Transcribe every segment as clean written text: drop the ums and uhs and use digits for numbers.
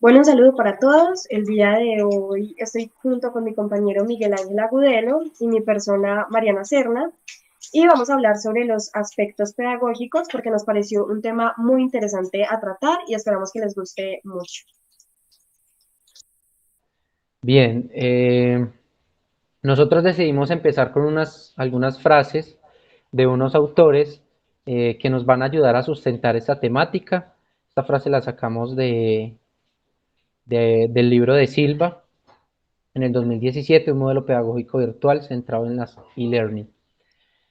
Bueno, un saludo para todos. El día de hoy estoy junto con mi compañero Miguel Ángel Agudelo y mi persona Mariana Serna y vamos a hablar sobre los aspectos pedagógicos porque nos pareció un tema muy interesante a tratar y esperamos que les guste mucho. Bien, nosotros decidimos empezar con algunas frases de unos autores que nos van a ayudar a sustentar esta temática. Esta frase la sacamos del libro de Silva en el 2017, un modelo pedagógico virtual centrado en las e-learning.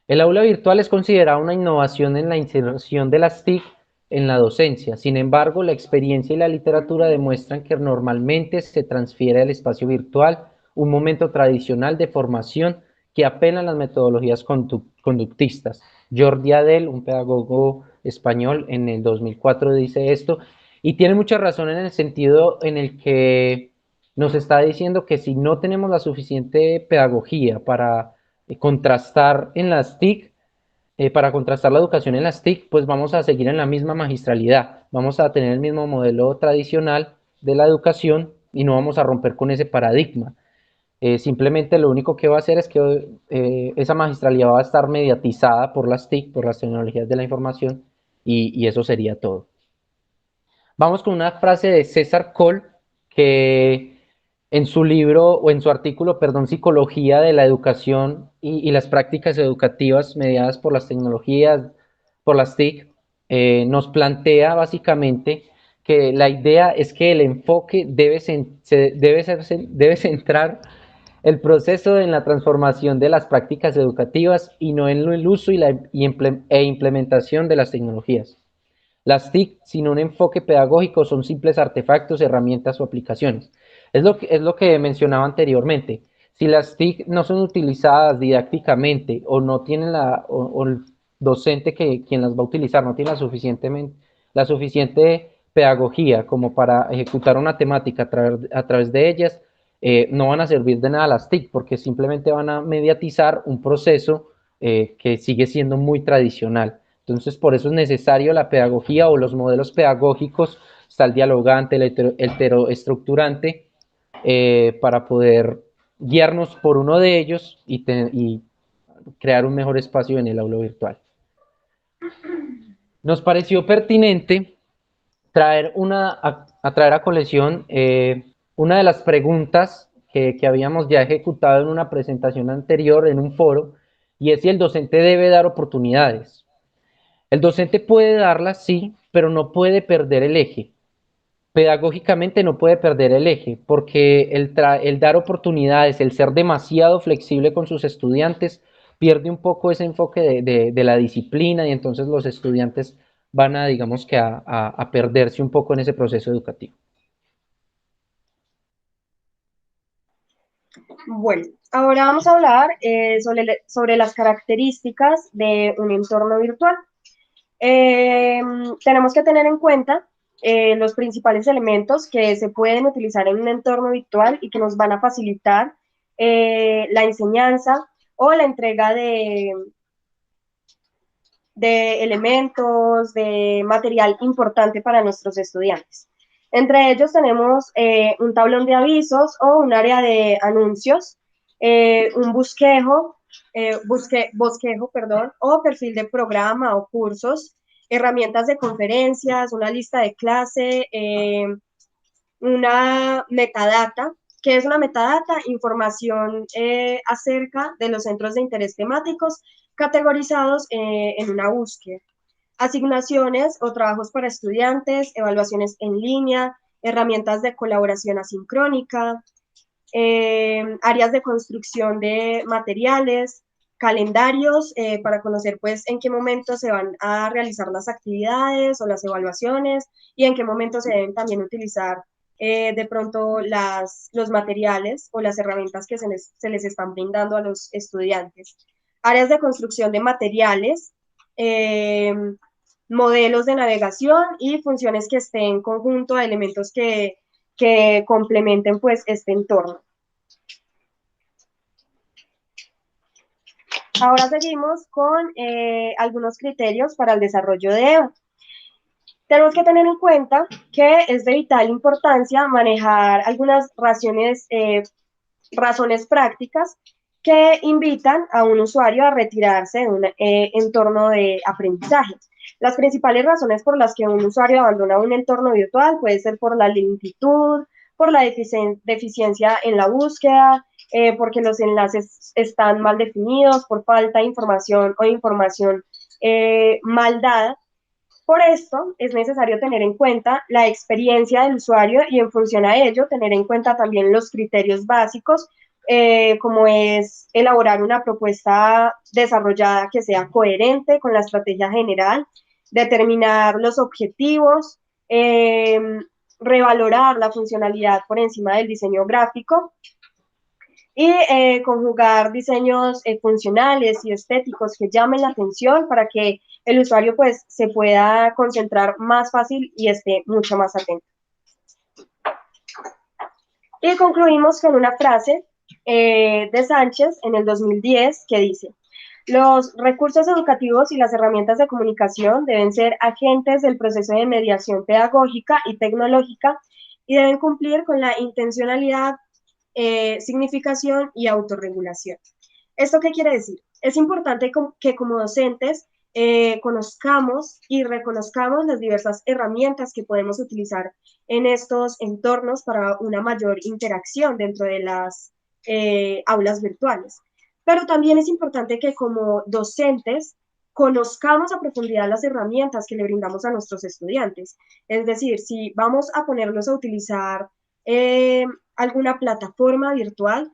El aula virtual es considerada una innovación en la inserción de las TIC en la docencia. Sin embargo, la experiencia y la literatura demuestran que normalmente se transfiere al espacio virtual un momento tradicional de formación que apela a las metodologías conductistas. Jordi Adel, un pedagogo español, en el 2004 dice esto, y tiene mucha razón en el sentido en el que nos está diciendo que si no tenemos la suficiente pedagogía para contrastar en las TIC, para contrastar la educación en las TIC, pues vamos a seguir en la misma magistralidad, vamos a tener el mismo modelo tradicional de la educación y no vamos a romper con ese paradigma. Simplemente lo único que va a hacer es que esa magistralidad va a estar mediatizada por las TIC, por las tecnologías de la información, y eso sería todo. Vamos con una frase de César Cole, que en su libro o en su artículo, perdón, Psicología de la Educación y las prácticas educativas mediadas por las tecnologías, por las TIC, nos plantea básicamente que la idea es que el enfoque debe centrar el proceso en la transformación de las prácticas educativas y no en el uso e implementación de las tecnologías. Las TIC sin un enfoque pedagógico son simples artefactos, herramientas o aplicaciones. Es lo que mencionaba anteriormente. Si las TIC no son utilizadas didácticamente o no tienen o el docente quien las va a utilizar no tiene la suficiente pedagogía como para ejecutar una temática a través de ellas, no van a servir de nada las TIC porque simplemente van a mediatizar un proceso que sigue siendo muy tradicional. Entonces, por eso es necesario la pedagogía o los modelos pedagógicos, está el dialogante, el heteroestructurante, para poder guiarnos por uno de ellos y crear un mejor espacio en el aula virtual. Nos pareció pertinente traer a colección una de las preguntas que habíamos ya ejecutado en una presentación anterior en un foro, y es si el docente debe dar oportunidades. El docente puede darlas, sí, pero no puede perder el eje. Pedagógicamente no puede perder el eje, porque el dar oportunidades, el ser demasiado flexible con sus estudiantes, pierde un poco ese enfoque de la disciplina y entonces los estudiantes van a, digamos que, a perderse un poco en ese proceso educativo. Bueno, ahora vamos a hablar sobre las características de un entorno virtual. Tenemos que tener en cuenta los principales elementos que se pueden utilizar en un entorno virtual y que nos van a facilitar la enseñanza o la entrega de elementos, de material importante para nuestros estudiantes. Entre ellos tenemos un tablón de avisos o un área de anuncios, un bosquejo, perdón, o perfil de programa o cursos, herramientas de conferencias, una lista de clase, una metadata. ¿Qué es una metadata? Información acerca de los centros de interés temáticos categorizados en una búsqueda. Asignaciones o trabajos para estudiantes, evaluaciones en línea, herramientas de colaboración asincrónica, áreas de construcción de materiales, calendarios para conocer pues en qué momento se van a realizar las actividades o las evaluaciones y en qué momento se deben también utilizar de pronto los materiales o las herramientas que se les están brindando a los estudiantes. Áreas de construcción de materiales, eh, modelos de navegación y funciones que estén en conjunto a elementos que complementen pues este entorno. Ahora seguimos con algunos criterios para el desarrollo de EVA. Tenemos que tener en cuenta que es de vital importancia manejar algunas razones prácticas que invitan a un usuario a retirarse de un entorno de aprendizaje. Las principales razones por las que un usuario abandona un entorno virtual puede ser por la lentitud, por la deficiencia en la búsqueda, porque los enlaces están mal definidos, por falta de información o información mal dada. Por esto, es necesario tener en cuenta la experiencia del usuario y en función a ello, tener en cuenta también los criterios básicos, como es elaborar una propuesta desarrollada que sea coherente con la estrategia general, determinar los objetivos, revalorar la funcionalidad por encima del diseño gráfico y conjugar diseños funcionales y estéticos que llamen la atención para que el usuario pues se pueda concentrar más fácil y esté mucho más atento. Y concluimos con una frase de Sánchez en el 2010 que dice: los recursos educativos y las herramientas de comunicación deben ser agentes del proceso de mediación pedagógica y tecnológica y deben cumplir con la intencionalidad, significación y autorregulación. ¿Esto qué quiere decir? Es importante que como docentes conozcamos y reconozcamos las diversas herramientas que podemos utilizar en estos entornos para una mayor interacción dentro de las aulas virtuales. Pero también es importante que como docentes conozcamos a profundidad las herramientas que le brindamos a nuestros estudiantes. Es decir, si vamos a ponerlos a utilizar alguna plataforma virtual,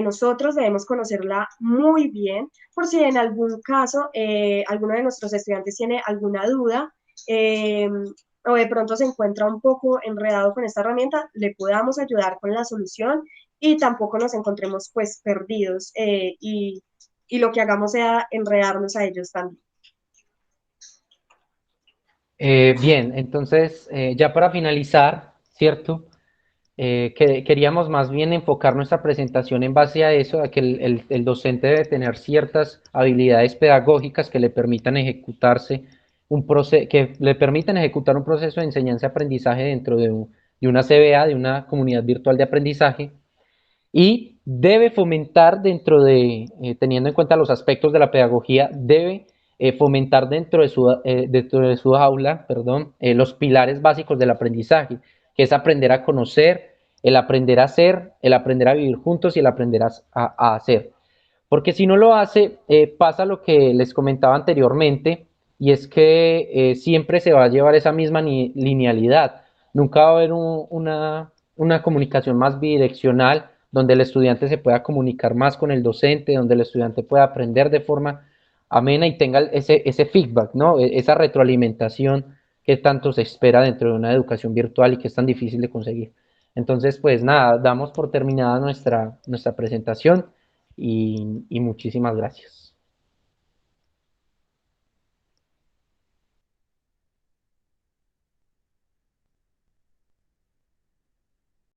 nosotros debemos conocerla muy bien por si en algún caso alguno de nuestros estudiantes tiene alguna duda o de pronto se encuentra un poco enredado con esta herramienta, le podamos ayudar con la solución y tampoco nos encontremos pues perdidos y lo que hagamos sea enredarnos a ellos también. Bien, entonces ya para finalizar, ¿cierto? Queríamos más bien enfocar nuestra presentación en base a eso, a que el docente debe tener ciertas habilidades pedagógicas que le permitan ejecutarse que le permitan ejecutar un proceso de enseñanza-aprendizaje dentro de una CBA, de una comunidad virtual de aprendizaje, y debe fomentar teniendo en cuenta los aspectos de la pedagogía, debe fomentar dentro de su aula, perdón, los pilares básicos del aprendizaje, que es aprender a conocer, el aprender a hacer, el aprender a vivir juntos y el aprender a hacer. Porque si no lo hace, pasa lo que les comentaba anteriormente, y es que siempre se va a llevar esa misma linealidad. Nunca va a haber una comunicación más bidireccional, donde el estudiante se pueda comunicar más con el docente, donde el estudiante pueda aprender de forma amena y tenga ese feedback, ¿no? Esa retroalimentación que tanto se espera dentro de una educación virtual y que es tan difícil de conseguir. Entonces, pues nada, damos por terminada nuestra presentación y muchísimas gracias.